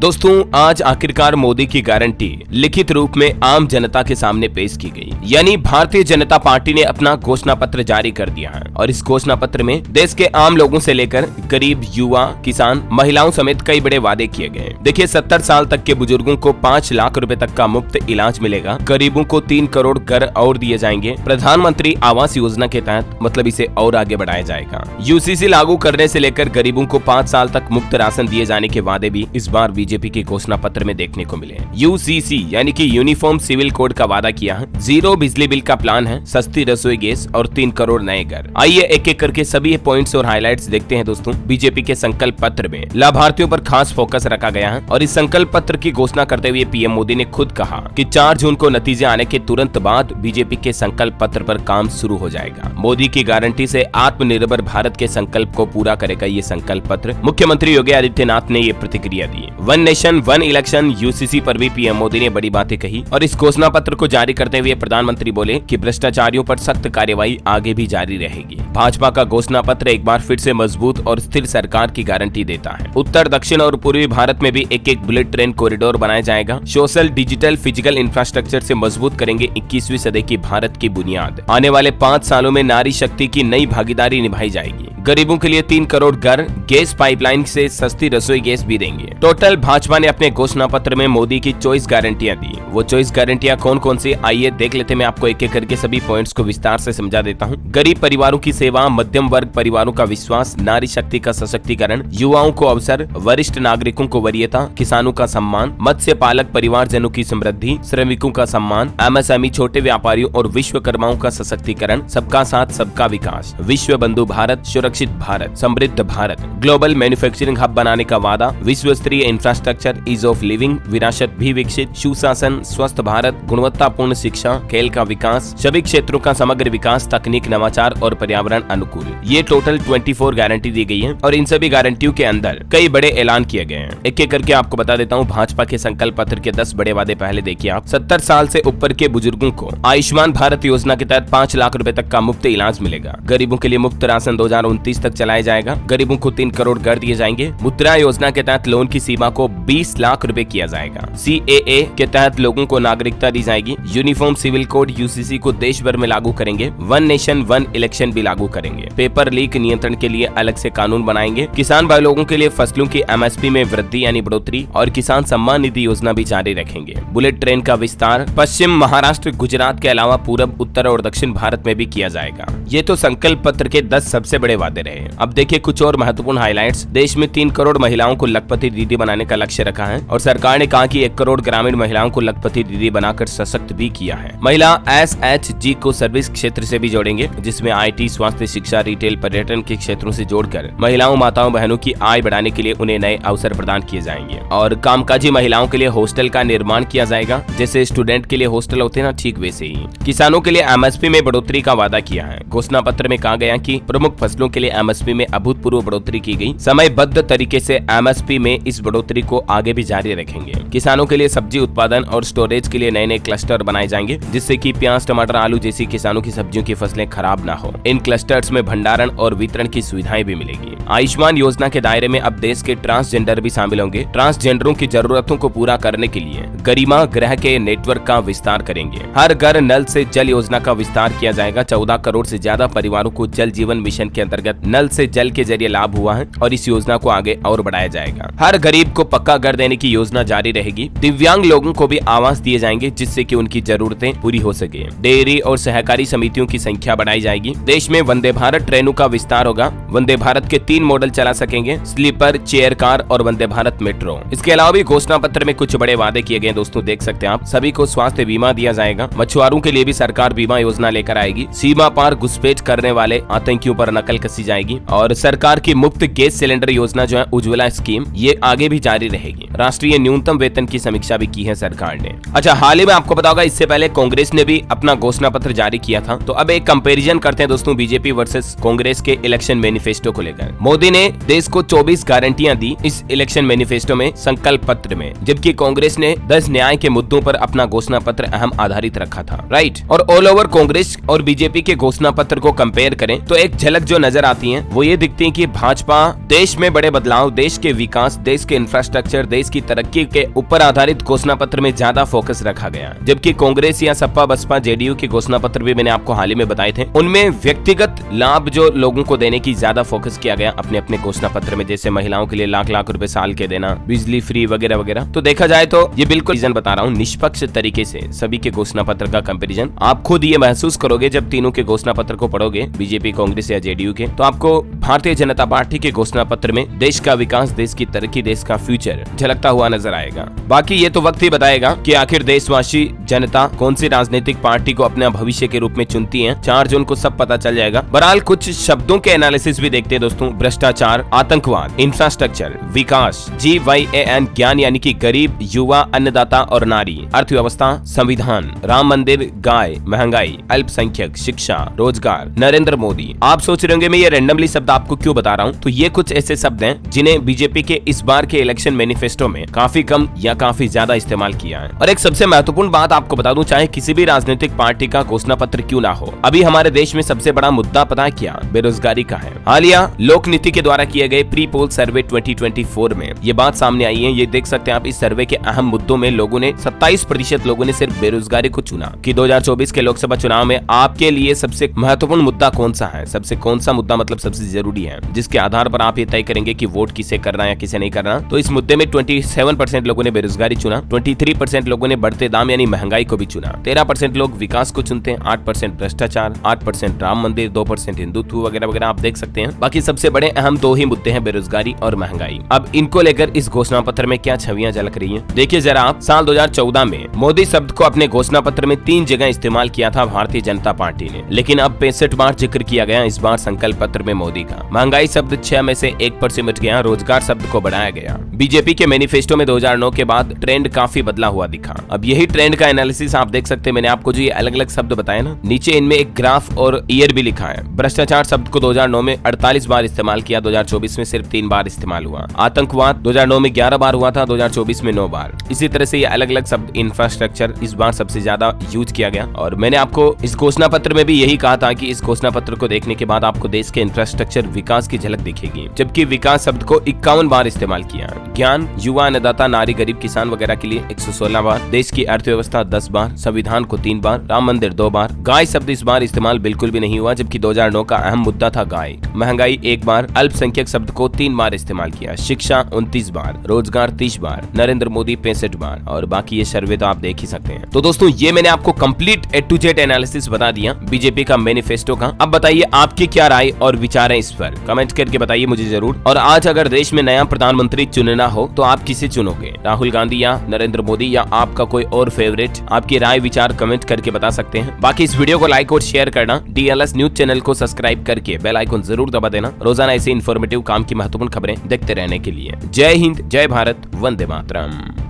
दोस्तों, आज आखिरकार मोदी की गारंटी लिखित रूप में आम जनता के सामने पेश की गई। यानी भारतीय जनता पार्टी ने अपना घोषणा पत्र जारी कर दिया है और इस घोषणा पत्र में देश के आम लोगों से लेकर गरीब, युवा, किसान, महिलाओं समेत कई बड़े वादे किए गए। देखिए, 70 साल तक के बुजुर्गों को 5 लाख रुपए तक का मुफ्त इलाज मिलेगा। गरीबों को 3 करोड़ घर और दिए जाएंगे। प्रधानमंत्री आवास योजना के तहत मतलब इसे और आगे बढ़ाया जाएगा। यूसीसी लागू करने से लेकर गरीबों को 5 साल तक मुफ्त राशन दिए जाने के वादे भी इस बार बीजेपी के घोषणा पत्र में देखने को मिले। यूसीसी यानी कि यूनिफॉर्म सिविल कोड का वादा किया है। 0 बिजली बिल का प्लान है, सस्ती रसोई गैस और 3 करोड़ नए घर। आइए एक एक करके सभी पॉइंट्स और हाइलाइट्स देखते हैं। दोस्तों, बीजेपी के संकल्प पत्र में लाभार्थियों पर खास फोकस रखा गया है और इस संकल्प पत्र की घोषणा करते हुए पीएम मोदी ने खुद कहा कि 4 जून को नतीजे आने के तुरंत बाद बीजेपी के संकल्प पत्र पर काम शुरू हो जाएगा। मोदी की गारंटी से आत्मनिर्भर भारत के संकल्प को पूरा करेगा ये संकल्प पत्र। मुख्यमंत्री योगी आदित्यनाथ ने ये प्रतिक्रिया दी। One nation one election UCC पर भी पीएम मोदी ने बड़ी बातें कही और इस घोषणा पत्र को जारी करते हुए प्रधानमंत्री बोले कि भ्रष्टाचारियों पर सख्त कार्यवाही आगे भी जारी रहेगी। भाजपा का घोषणा पत्र एक बार फिर से मजबूत और स्थिर सरकार की गारंटी देता है। उत्तर, दक्षिण और पूर्वी भारत में भी एक एक बुलेट ट्रेन कॉरिडोर बनाया जाएगा। सोशल, डिजिटल, फिजिकल इंफ्रास्ट्रक्चर से मजबूत करेंगे 21वीं सदी की भारत की बुनियाद। आने वाले 5 सालों में नारी शक्ति की नई भागीदारी निभाई जाएगी। गरीबों के लिए 3 करोड़ घर, गैस पाइपलाइन से सस्ती रसोई गैस भी देंगे। टोटल भाजपा ने अपने घोषणा पत्र में मोदी की 24 गारंटियां दी। वो 24 गारंटियां कौन कौन सी, आइए देख लेते। मैं आपको एक एक करके सभी पॉइंट्स को विस्तार से समझा देता हूं। गरीब परिवारों की सेवा, मध्यम वर्ग परिवारों का विश्वास, नारी शक्ति का सशक्तिकरण, युवाओं को अवसर, वरिष्ठ नागरिकों को वरीयता, किसानों का सम्मान, मत्स्य पालक परिवारजनों की समृद्धि, श्रमिकों का सम्मान, एमएसएमई छोटे व्यापारियों और विश्वकर्माओं का सशक्तिकरण, सबका साथ सबका विकास, विश्व बंधु भारत, सुरक्षित भारत, समृद्ध भारत, ग्लोबल मैन्युफैक्चरिंग हब बनाने का वादा, विश्व स्तरीय इंफ्रास्ट्रक्चर, ईज ऑफ लिविंग, विरासत भी विकसित, सुशासन, स्वस्थ भारत, गुणवत्तापूर्ण शिक्षा, खेल का विकास, सभी क्षेत्रों का समग्र विकास, तकनीक, नवाचार और पर्यावरण अनुकूल। ये टोटल 24 गारंटी दी गई है और इन सभी गारंटियों के अंदर कई बड़े ऐलान किए गए हैं। एक एक करके आपको बता देता हूँ। भाजपा के संकल्प पत्र के 10 बड़े वादे पहले देखिए आप। 70 साल से ऊपर के बुजुर्गों को आयुष्मान भारत योजना के तहत 5 लाख रुपए तक का मुफ्त इलाज मिलेगा। गरीबों के लिए मुफ्त राशन 2029 तक चलाया जाएगा। गरीबों को 3 करोड़ घर दिए जाएंगे। मुद्रा योजना के तहत लोन की सीमा को 20 लाख रुपए किया जाएगा। CAA के तहत लोगों को नागरिकता दी जाएगी। यूनिफॉर्म सिविल कोड यूसीसी को देश भर में लागू करेंगे। वन नेशन वन इलेक्शन भी लागू करेंगे। पेपर लीक नियंत्रण के लिए अलग से कानून बनाएंगे। किसान भाई लोगों के लिए फसलों की MSP में वृद्धि यानी बढ़ोतरी और किसान सम्मान निधि योजना भी जारी रखेंगे। बुलेट ट्रेन का विस्तार पश्चिम महाराष्ट्र, गुजरात के अलावा पूरब, उत्तर और दक्षिण भारत में भी किया जाएगा। ये तो संकल्प पत्र के 10 सबसे बड़े वादे रहे। अब देखिए कुछ और महत्वपूर्ण हाइलाइट्स। देश में 3 करोड़ महिलाओं को लखपति दीदी बनाने का लक्ष्य रखा है और सरकार ने कहा कि 1 करोड़ ग्रामीण महिलाओं को लखपति दीदी बनाकर सशक्त भी किया है। महिला SHG को सर्विस क्षेत्र से भी जोड़ेंगे, जिसमें IT, स्वास्थ्य, शिक्षा, रिटेल, पर्यटन के क्षेत्रों से जोड़कर महिलाओं, माताओं, बहनों की आय बढ़ाने के लिए उन्हें नए अवसर प्रदान किए जाएंगे। और कामकाजी महिलाओं के लिए हॉस्टल का निर्माण किया जाएगा, जैसे स्टूडेंट के लिए हॉस्टल होते हैं ना, ठीक वैसे ही। किसानों के लिए MSP में बढ़ोतरी का वादा किया है। घोषणा पत्र में कहा गया कि प्रमुख फसलों के लिए MSP में अभूतपूर्व बढ़ोतरी की गई। समयबद्ध तरीके से MSP में इस बढ़ोतरी को आगे भी जारी रखेंगे। किसानों के लिए सब्जी उत्पादन और स्टोरेज के लिए नए नए क्लस्टर बनाए जाएंगे, जिससे कि प्याज, टमाटर, आलू जैसी किसानों की सब्जियों की फसलें खराब ना हो। इन क्लस्टर्स में भंडारण और वितरण की सुविधाएं भी मिलेगी। आयुष्मान योजना के दायरे में अब देश के ट्रांसजेंडर भी शामिल होंगे। ट्रांसजेंडरों की जरूरतों को पूरा करने के लिए गरिमा गृह के नेटवर्क का विस्तार करेंगे। हर घर नल से जल योजना का विस्तार किया जाएगा। 14 करोड़ से ज्यादा परिवारों को जल जीवन मिशन के अंतर्गत नल से जल के जरिए लाभ हुआ है और इस योजना को आगे और बढ़ाया जाएगा। हर गरीब को पक्का घर देने की योजना जारी रहेगी। दिव्यांग लोगों को भी आवास दिए जाएंगे, जिससे कि उनकी जरूरतें पूरी हो सके। डेयरी और सहकारी समितियों की संख्या बढ़ाई जाएगी। देश में वंदे भारत ट्रेनों का विस्तार होगा। वंदे भारत के 3 मॉडल चला सकेंगे, स्लीपर, चेयर कार और वंदे भारत मेट्रो। इसके अलावा भी घोषणा पत्र में कुछ बड़े वादे किए गए। दोस्तों देख सकते हैं आप, सभी को स्वास्थ्य बीमा दिया जाएगा। मछुआरों के लिए भी सरकार बीमा योजना लेकर आएगी। सीमा पार घुसपैठ करने वाले आतंकियों पर नकल कसी जाएगी और सरकार की मुफ्त गैस सिलेंडर योजना जो है उज्ज्वला स्कीम, ये आगे भी जारी रहेगी। राष्ट्रीय न्यूनतम वेतन की समीक्षा भी की है सरकार ने। अच्छा, हाल ही में आपको पता होगा, इससे पहले कांग्रेस ने भी अपना घोषणा पत्र जारी किया था। तो अब एक कंपैरिजन करते हैं दोस्तों, बीजेपी वर्सेस कांग्रेस के इलेक्शन मैनिफेस्टो को लेकर। मोदी ने देश को 24 गारंटियां दी इस इलेक्शन मैनिफेस्टो में, संकल्प पत्र में, जबकि कांग्रेस ने 10 न्याय के मुद्दों पर अपना घोषणा पत्र अहम आधारित रखा था। राइट। और ऑल ओवर कांग्रेस और बीजेपी के घोषणा पत्र को कंपेयर करें तो एक झलक जो नजर आती है वो ये दिखती है कि भाजपा देश में बड़े बदलाव, देश के विकास, देश के इंफ्रास्ट्रक्चर इंफ्रास्ट्रक्चर, देश की तरक्की के ऊपर आधारित घोषणा पत्र में ज्यादा फोकस रखा गया, जबकि कांग्रेस या सपा बसपा जेडीयू के घोषणा पत्र भी मैंने आपको हाल ही में बताए थे, उनमें व्यक्तिगत लाभ जो लोगों को देने की ज्यादा फोकस किया गया अपने अपने घोषणा पत्र में, जैसे महिलाओं के लिए लाख लाख रुपए साल के देना, बिजली फ्री वगैरह वगैरह। तो देखा जाए तो ये बिल्कुल रीजन बता रहा हूँ, निष्पक्ष तरीके से सभी के घोषणा पत्र का कंपैरिजन आप खुद ये महसूस करोगे जब तीनों के घोषणा पत्र को पढ़ोगे, बीजेपी, कांग्रेस या जेडीयू के, तो आपको भारतीय जनता पार्टी के घोषणा पत्र में देश का विकास, देश की तरक्की, देश का फ्यूचर झलकता हुआ नजर आएगा। बाकी ये तो वक्त ही बताएगा कि आखिर देशवासी जनता कौन सी राजनीतिक पार्टी को अपना भविष्य के रूप में चुनती है। 4 जून को सब पता चल जाएगा। बहरहाल कुछ शब्दों के एनालिसिस भी देखते हैं दोस्तों। भ्रष्टाचार, आतंकवाद, इंफ्रास्ट्रक्चर, विकास, GYAN ज्ञान यानी कि गरीब, युवा, अन्नदाता और नारी, अर्थव्यवस्था, संविधान, राम मंदिर, गाय, महंगाई, अल्पसंख्यक, शिक्षा, रोजगार, नरेंद्र मोदी। आप सोच रहे होंगे मैं ये रैंडमली शब्द आपको क्यों बता रहा हूँ, तो ये कुछ ऐसे शब्द हैं जिन्हें बीजेपी के इस बार के इलेक्शन मैनिफेस्टो में काफी कम या काफी ज्यादा इस्तेमाल किया है। और एक सबसे महत्वपूर्ण बात आपको बता दूं, चाहे किसी भी राजनीतिक पार्टी का घोषणा पत्र क्यों ना हो, अभी हमारे देश में सबसे बड़ा मुद्दा पता है क्या? बेरोजगारी का है। हालिया लोक नीति के द्वारा किए गए प्री पोल सर्वे 2024 में ये बात सामने आई है। ये देख सकते हैं आप, इस सर्वे के अहम मुद्दों में लोगों ने 27% लोगों ने सिर्फ बेरोजगारी को चुना कि 2024 के लोकसभा चुनाव में आपके लिए सबसे महत्वपूर्ण मुद्दा कौन सा है, कौन सा मुद्दा मतलब सबसे जरूरी है, जिसके आधार पर आप ये तय करेंगे कि वोट किसे करना या किसे नहीं करना। तो इस मुद्दे में 27% लोगों ने बेरोजगारी चुना, 23% लोगों ने बढ़ते दाम यानी महंगाई को भी चुना, 13% लोग विकास को चुनते हैं, 8% भ्रष्टाचार, 8% राम मंदिर, 2% हिंदुत्व वगैरह वगैरह आप देख सकते हैं। बाकी सबसे बड़े अहम 2 ही मुद्दे हैं, बेरोजगारी और महंगाई। अब इनको लेकर इस घोषणा पत्र में क्या छवियां झलक रही है, देखिए जरा आप। साल 2014 में मोदी शब्द को अपने घोषणा पत्र में 3 जगह इस्तेमाल किया था भारतीय जनता पार्टी ने, लेकिन अब 65 बार जिक्र किया गया इस बार संकल्प पत्र में मोदी का। महंगाई शब्द 6 में से 1 पर सिमट गया, रोजगार शब्द को बढ़ाया गया। बीजेपी के मैनिफेस्टो में 2009 के बाद ट्रेंड काफी बदला हुआ दिखा। अब यही ट्रेंड का एनालिसिस आप देख सकते हैं। मैंने आपको जो ये अलग अलग शब्द बताए ना, नीचे इनमें एक ग्राफ और ईयर भी लिखा है। भ्रष्टाचार शब्द को 2009 में 48 बार इस्तेमाल किया, 2024 में सिर्फ 3 बार इस्तेमाल हुआ। आतंकवाद 2009 में 11 बार हुआ था, 2024 में 9 बार। इसी तरह से ये अलग अलग शब्द, इंफ्रास्ट्रक्चर इस बार सबसे ज्यादा यूज किया गया। और मैंने आपको इस घोषणा पत्र में भी यही कहा था कि इस घोषणा पत्र को देखने के बाद आपको देश के इंफ्रास्ट्रक्चर विकास की झलक दिखेगी, जबकि विकास शब्द को 51 बार इस्तेमाल किया। ज्ञान, युवा, अन्नदाता, नारी, गरीब, किसान वगैरह के लिए 116 बार, देश की अर्थव्यवस्था 10 बार, संविधान को 3 बार, राम मंदिर 2 बार। गाय शब्द इस बार इस्तेमाल बिल्कुल भी नहीं हुआ, जबकि 2009 का अहम मुद्दा था गाय। महंगाई 1 बार, अल्पसंख्यक शब्द को 3 बार इस्तेमाल किया। शिक्षा 29 बार, रोजगार 30 बार, नरेंद्र मोदी 65 बार। और बाकी ये सर्वे तो आप देख ही सकते हैं। तो दोस्तों ये मैंने आपको complete A to Z analysis बता दिया बीजेपी का मैनिफेस्टो का। अब बताइए आपकी क्या राय और विचार है इस पर, कमेंट करके बताइए मुझे जरूर। और आज अगर देश में नया प्रधानमंत्री चुनना हो तो आप किसे चुनोगे, राहुल गांधी या नरेंद्र मोदी, या आपका कोई और फेवरेट? आपकी राय विचार कमेंट करके बता सकते हैं। बाकी इस वीडियो को लाइक और शेयर करना, DLS न्यूज चैनल को सब्सक्राइब करके बेल आइकन जरूर दबा देना, रोजाना ऐसे इन्फॉर्मेटिव काम की महत्वपूर्ण खबरें देखते रहने के लिए। जय हिंद, जय भारत, वंदे मातरम।